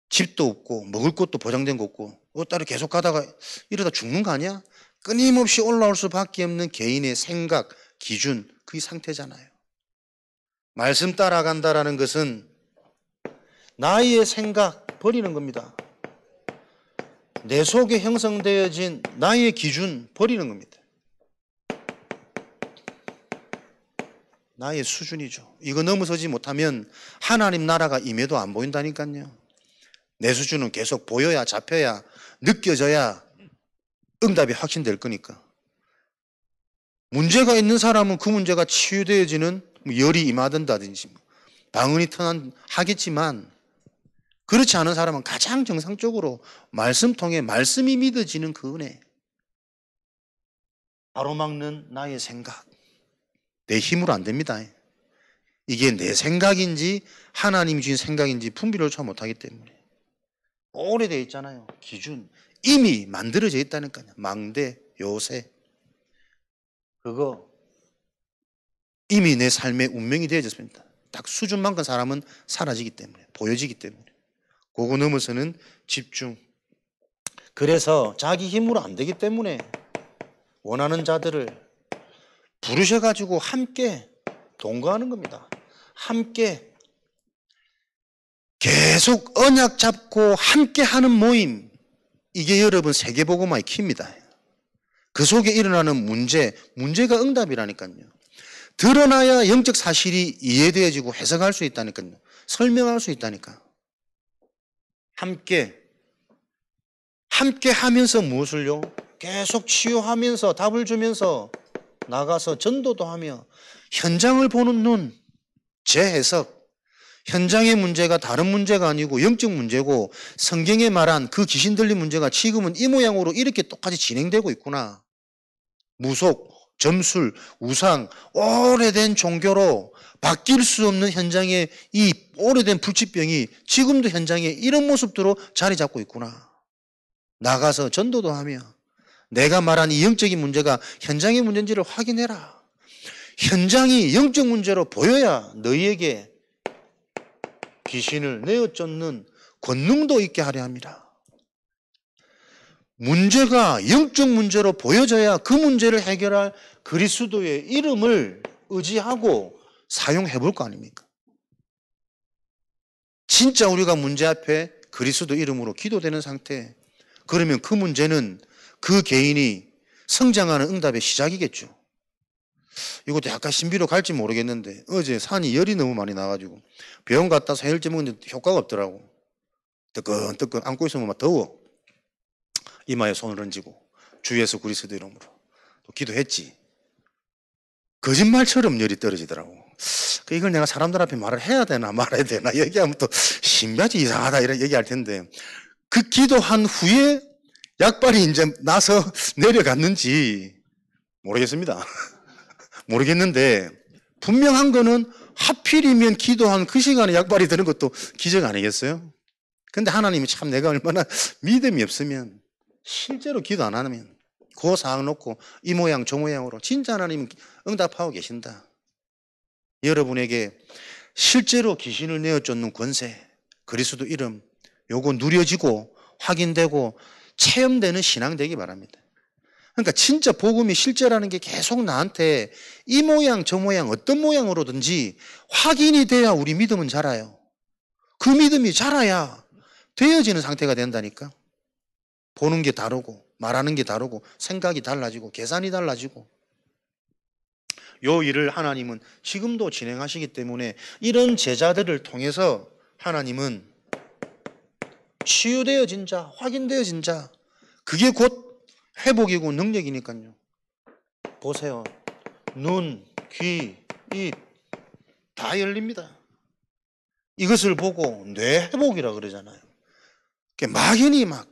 집도 없고 먹을 것도 보장된 거 없고 따로 계속 가다가 이러다 죽는 거 아니야? 끊임없이 올라올 수밖에 없는 개인의 생각, 기준, 그 상태잖아요. 말씀 따라간다라는 것은 나의 생각 버리는 겁니다. 내 속에 형성되어진 나의 기준 버리는 겁니다. 나의 수준이죠. 이거 넘어서지 못하면 하나님 나라가 임해도 안 보인다니까요. 내 수준은 계속 보여야, 잡혀야, 느껴져야 응답이 확신될 거니까. 문제가 있는 사람은 그 문제가 치유되어지는 열이 임하든다든지 방언이 하겠지만, 그렇지 않은 사람은 가장 정상적으로 말씀 통해 말씀이 믿어지는 그 은혜, 가로막는 나의 생각, 내 힘으로 안 됩니다. 이게 내 생각인지 하나님이 주신 생각인지 분별조차 못하기 때문에. 오래되어 있잖아요. 기준 이미 만들어져 있다니까요. 망대, 요새, 그거 이미 내 삶의 운명이 되어졌습니다. 딱 수준만큼 사람은 사라지기 때문에, 보여지기 때문에. 그거 넘어서는 집중. 그래서 자기 힘으로 안 되기 때문에 원하는 자들을 부르셔가지고 함께 동거하는 겁니다. 함께 계속 언약 잡고 함께 하는 모임. 이게 여러분 세계복음화의 키입니다. 그 속에 일어나는 문제가 응답이라니까요. 드러나야 영적 사실이 이해되어지고 해석할 수 있다니까요. 설명할 수 있다니까. 함께 하면서 무엇을요? 계속 치유하면서 답을 주면서 나가서 전도도 하며 현장을 보는 눈, 재해석. 현장의 문제가 다른 문제가 아니고 영적 문제고 성경에 말한 그 귀신 들린 문제가 지금은 이 모양으로 이렇게 똑같이 진행되고 있구나. 무속, 점술, 우상, 오래된 종교로 바뀔 수 없는 현장의 이 오래된 불치병이 지금도 현장에 이런 모습대로 자리 잡고 있구나. 나가서 전도도 하며 내가 말한 이 영적인 문제가 현장의 문제인지를 확인해라. 현장이 영적 문제로 보여야 너희에게 귀신을 내어 쫓는 권능도 있게 하려 합니다. 문제가 영적 문제로 보여져야 그 문제를 해결할 그리스도의 이름을 의지하고 사용해 볼 거 아닙니까? 진짜 우리가 문제 앞에 그리스도 이름으로 기도되는 상태, 그러면 그 문제는 그 개인이 성장하는 응답의 시작이겠죠. 이것도 약간 신비로 갈지 모르겠는데 어제 산이 열이 너무 많이 나가지고 병원 갔다 4일째 먹는데 효과가 없더라고. 뜨끈뜨끈 안고 있으면 막 더워. 이마에 손을 얹고 주 예수 그리스도 이름으로 또 기도했지. 거짓말처럼 열이 떨어지더라고. 이걸 내가 사람들 앞에 말을 해야 되나 말아야 되나 얘기하면 또 신비하지 이상하다 이런 얘기할 텐데, 그 기도한 후에 약발이 이제 나서 내려갔는지 모르겠습니다. 모르겠는데 분명한 거는 하필이면 기도한 그 시간에 약발이 되는 것도 기적 아니겠어요? 근데 하나님이 참 내가 얼마나 믿음이 없으면 실제로 기도 안 하면 그 상황 놓고 이 모양 저 모양으로 진짜 하나님은 응답하고 계신다. 여러분에게 실제로 귀신을 내어 쫓는 권세, 그리스도 이름, 요거 누려지고 확인되고 체험되는 신앙 되기 바랍니다. 그러니까 진짜 복음이 실제라는 게 계속 나한테 이 모양 저 모양 어떤 모양으로든지 확인이 돼야 우리 믿음은 자라요. 그 믿음이 자라야 되어지는 상태가 된다니까. 보는 게 다르고 말하는 게 다르고 생각이 달라지고 계산이 달라지고. 요 일을 하나님은 지금도 진행하시기 때문에 이런 제자들을 통해서 하나님은 치유되어진 자, 확인되어진 자, 그게 곧 회복이고 능력이니까요. 보세요. 눈, 귀, 입 다 열립니다. 이것을 보고 뇌 회복이라 그러잖아요. 막연히 막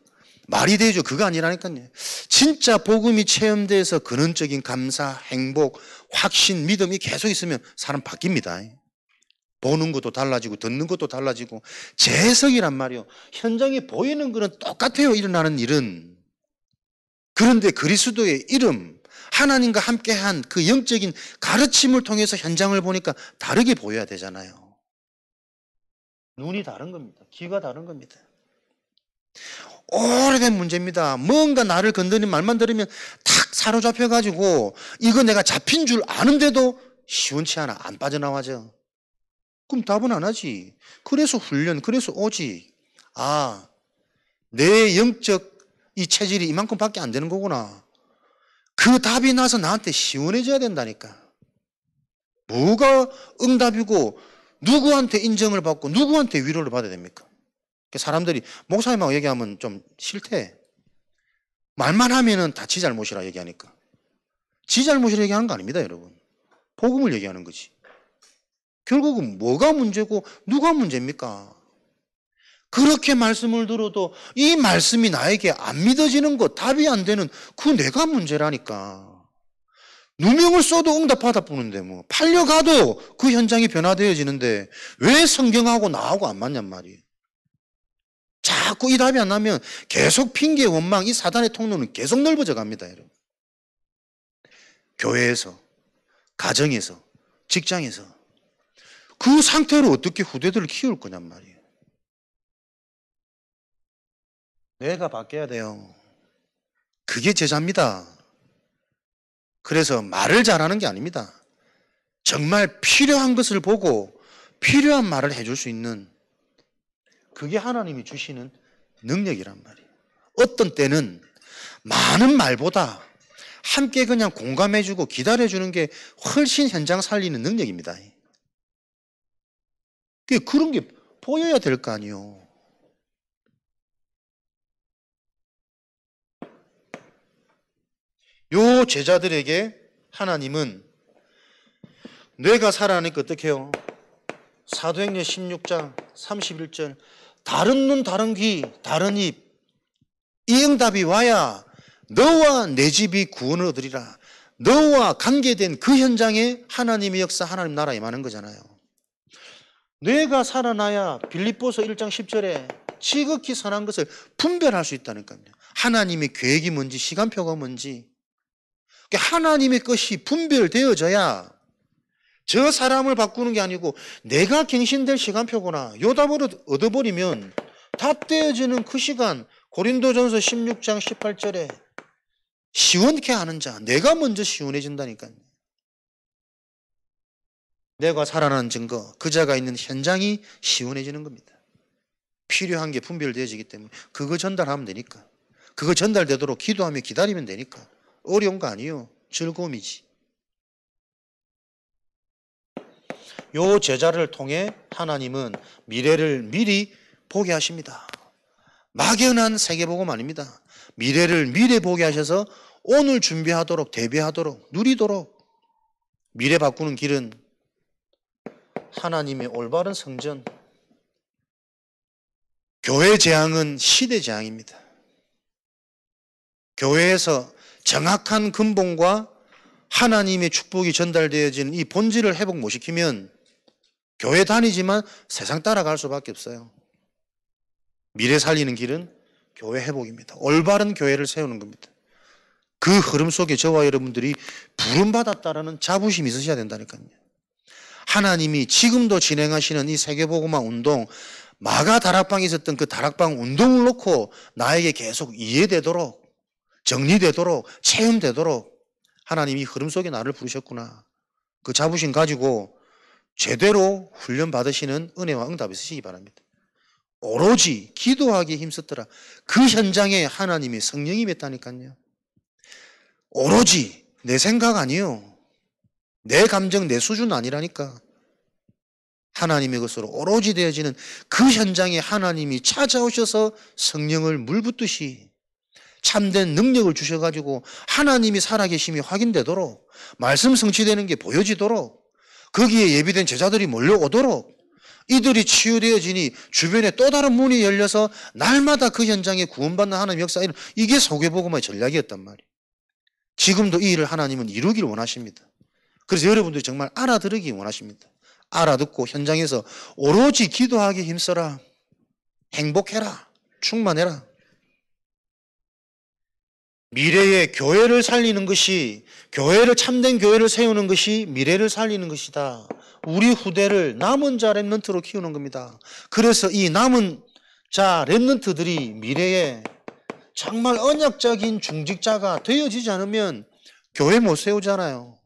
말이 되죠. 그거 아니라니까요. 진짜 복음이 체험돼서 근원적인 감사, 행복, 확신, 믿음이 계속 있으면 사람 바뀝니다. 보는 것도 달라지고 듣는 것도 달라지고 재해석이란 말이요. 현장에 보이는 거는 똑같아요. 일어나는 일은. 그런데 그리스도의 이름, 하나님과 함께한 그 영적인 가르침을 통해서 현장을 보니까 다르게 보여야 되잖아요. 눈이 다른 겁니다. 귀가 다른 겁니다. 오래된 문제입니다. 뭔가 나를 건드리는 말만 들으면 탁 사로잡혀가지고 이거 내가 잡힌 줄 아는데도 시원치 않아. 안 빠져나와져. 그럼 답은 안 하지. 그래서 훈련, 그래서 오직. 아, 내 영적 이 체질이 이만큼밖에 안 되는 거구나. 그 답이 나서 나한테 시원해져야 된다니까. 뭐가 응답이고 누구한테 인정을 받고 누구한테 위로를 받아야 됩니까? 사람들이 목사님하고 얘기하면 좀 싫대. 말만 하면은 다 지 잘못이라 얘기하니까. 지 잘못이라 얘기하는 거 아닙니다, 여러분. 복음을 얘기하는 거지. 결국은 뭐가 문제고 누가 문제입니까? 그렇게 말씀을 들어도 이 말씀이 나에게 안 믿어지는 것, 답이 안 되는 그 내가 문제라니까. 누명을 써도 응답하다 보는데 뭐 팔려가도 그 현장이 변화되어지는데 왜 성경하고 나하고 안 맞냔 말이에요. 자꾸 이 답이 안 나면 계속 핑계, 원망, 이 사단의 통로는 계속 넓어져 갑니다, 여러분. 교회에서, 가정에서, 직장에서 그 상태로 어떻게 후대들을 키울 거냔 말이에요. 내가 바뀌어야 돼요. 그게 제자입니다. 그래서 말을 잘하는 게 아닙니다. 정말 필요한 것을 보고 필요한 말을 해줄 수 있는 그게 하나님이 주시는 능력이란 말이에요. 어떤 때는 많은 말보다 함께 그냥 공감해주고 기다려주는 게 훨씬 현장 살리는 능력입니다. 그런 게 보여야 될 거 아니에요. 요 제자들에게 하나님은 뇌가 살아나니까 어떻게 해요? 사도행전 16장 31절 다른 눈, 다른 귀, 다른 입 이 응답이 와야 너와 내 집이 구원을 얻으리라. 너와 관계된 그 현장에 하나님의 역사, 하나님 나라 임하는 거잖아요. 뇌가 살아나야 빌립보서 1장 10절에 지극히 선한 것을 분별할 수 있다니까요. 하나님의 계획이 뭔지, 시간표가 뭔지. 하나님의 것이 분별되어져야 저 사람을 바꾸는 게 아니고 내가 갱신될 시간표구나. 요 답을 얻어버리면 답되어지는 그 시간 고린도전서 16장 18절에 시원케 하는 자, 내가 먼저 시원해진다니까요. 내가 살아난 증거, 그 자가 있는 현장이 시원해지는 겁니다. 필요한 게 분별되어지기 때문에 그거 전달하면 되니까. 그거 전달되도록 기도하며 기다리면 되니까. 어려운 거 아니에요. 즐거움이지. 요 제자를 통해 하나님은 미래를 미리 보게 하십니다. 막연한 세계복음 아닙니다. 미래를 미래 보게 하셔서 오늘 준비하도록, 대비하도록, 누리도록. 미래 바꾸는 길은 하나님의 올바른 성전. 교회 재앙은 시대 재앙입니다. 교회에서 정확한 근본과 하나님의 축복이 전달되어진 이 본질을 회복 못 시키면 교회 다니지만 세상 따라갈 수밖에 없어요. 미래 살리는 길은 교회 회복입니다. 올바른 교회를 세우는 겁니다. 그 흐름 속에 저와 여러분들이 부름받았다라는 자부심이 있으셔야 된다니까요. 하나님이 지금도 진행하시는 이 세계복음화 운동 마가 다락방에 있었던 그 다락방 운동을 놓고 나에게 계속 이해되도록, 정리되도록, 체험되도록 하나님이 흐름 속에 나를 부르셨구나. 그 자부심 가지고 제대로 훈련 받으시는 은혜와 응답이 있으시기 바랍니다. 오로지 기도하기에 힘썼더라. 그 현장에 하나님이 성령이 맺다니까요. 오로지 내 생각 아니요. 내 감정, 내 수준 아니라니까. 하나님의 것으로 오로지 되어지는 그 현장에 하나님이 찾아오셔서 성령을 물붓듯이 참된 능력을 주셔가지고 하나님이 살아계심이 확인되도록, 말씀 성취되는 게 보여지도록, 거기에 예비된 제자들이 몰려오도록, 이들이 치유되어지니 주변에 또 다른 문이 열려서 날마다 그 현장에 구원받는 하나님의 역사, 이게 소개복음의 전략이었단 말이에요. 지금도 이 일을 하나님은 이루기를 원하십니다. 그래서 여러분들이 정말 알아들으기 원하십니다. 알아듣고 현장에서 오로지 기도하기에 힘써라. 행복해라. 충만해라. 미래의 교회를 살리는 것이, 교회를, 참된 교회를 세우는 것이 미래를 살리는 것이다. 우리 후대를 남은 자 랩런트로 키우는 겁니다. 그래서 이 남은 자 랩런트들이 미래에 정말 언약적인 중직자가 되어지지 않으면 교회 못 세우잖아요.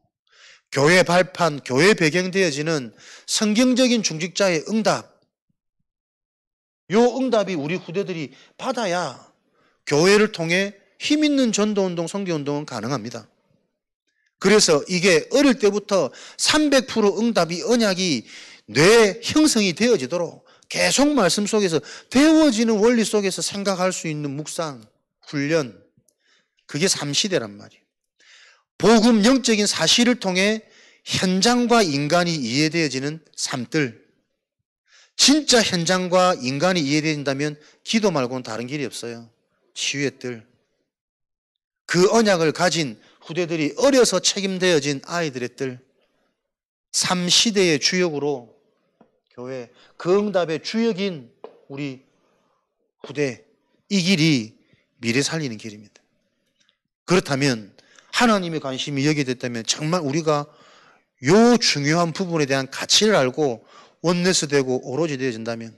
교회 발판, 교회 배경되어지는 성경적인 중직자의 응답, 요 응답이 우리 후대들이 받아야 교회를 통해 힘있는 전도운동, 선교운동은 가능합니다. 그래서 이게 어릴 때부터 300% 응답이, 언약이 뇌 형성이 되어지도록 계속 말씀 속에서 되어지는 원리 속에서 생각할 수 있는 묵상, 훈련, 그게 3시대란 말이에요. 복음 영적인 사실을 통해 현장과 인간이 이해되어지는 삶들. 진짜 현장과 인간이 이해된다면 기도 말고는 다른 길이 없어요. 치유의 뜰. 그 언약을 가진 후대들이 어려서 책임되어진 아이들의 뜰. 3시대의 주역으로 교회, 그 응답의 주역인 우리 후대, 이 길이 미래 살리는 길입니다. 그렇다면 하나님의 관심이 여기에 됐다면 정말 우리가 요 중요한 부분에 대한 가치를 알고 원내스 되고 오로지 되어진다면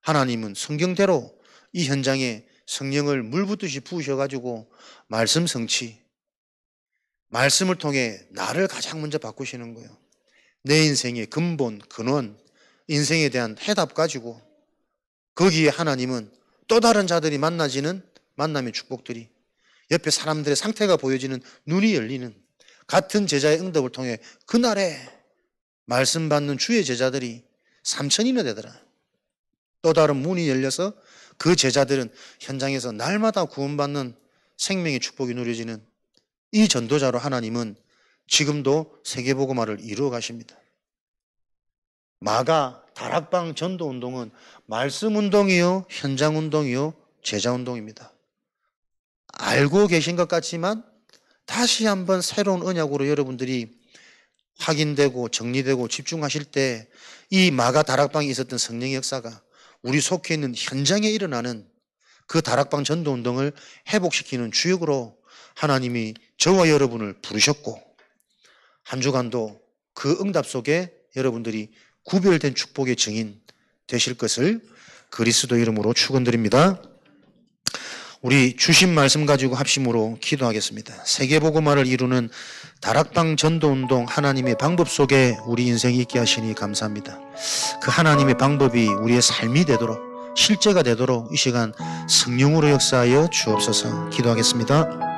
하나님은 성경대로 이 현장에 성령을 물붓듯이 부으셔가지고 말씀 성취, 말씀을 통해 나를 가장 먼저 바꾸시는 거예요. 내 인생의 근본, 근원, 인생에 대한 해답 가지고 거기에 하나님은 또 다른 자들이 만나지는 만남의 축복들이, 옆에 사람들의 상태가 보여지는 눈이 열리는 같은 제자의 응답을 통해 그날에 말씀 받는 주의 제자들이 3,000이나 되더라. 또 다른 문이 열려서 그 제자들은 현장에서 날마다 구원받는 생명의 축복이 누려지는 이 전도자로 하나님은 지금도 세계복음화를 이루어 가십니다. 마가 다락방 전도운동은 말씀운동이요, 현장운동이요, 제자운동입니다. 알고 계신 것 같지만 다시 한번 새로운 언약으로 여러분들이 확인되고 정리되고 집중하실 때 이 마가 다락방에 있었던 성령의 역사가 우리 속해 있는 현장에 일어나는 그 다락방 전도운동을 회복시키는 주역으로 하나님이 저와 여러분을 부르셨고, 한 주간도 그 응답 속에 여러분들이 구별된 축복의 증인 되실 것을 그리스도 이름으로 축원드립니다. 우리 주신 말씀 가지고 합심으로 기도하겠습니다. 세계복음화를 이루는 다락방 전도운동 하나님의 방법 속에 우리 인생이 있게 하시니 감사합니다. 그 하나님의 방법이 우리의 삶이 되도록, 실제가 되도록 이 시간 성령으로 역사하여 주옵소서. 기도하겠습니다.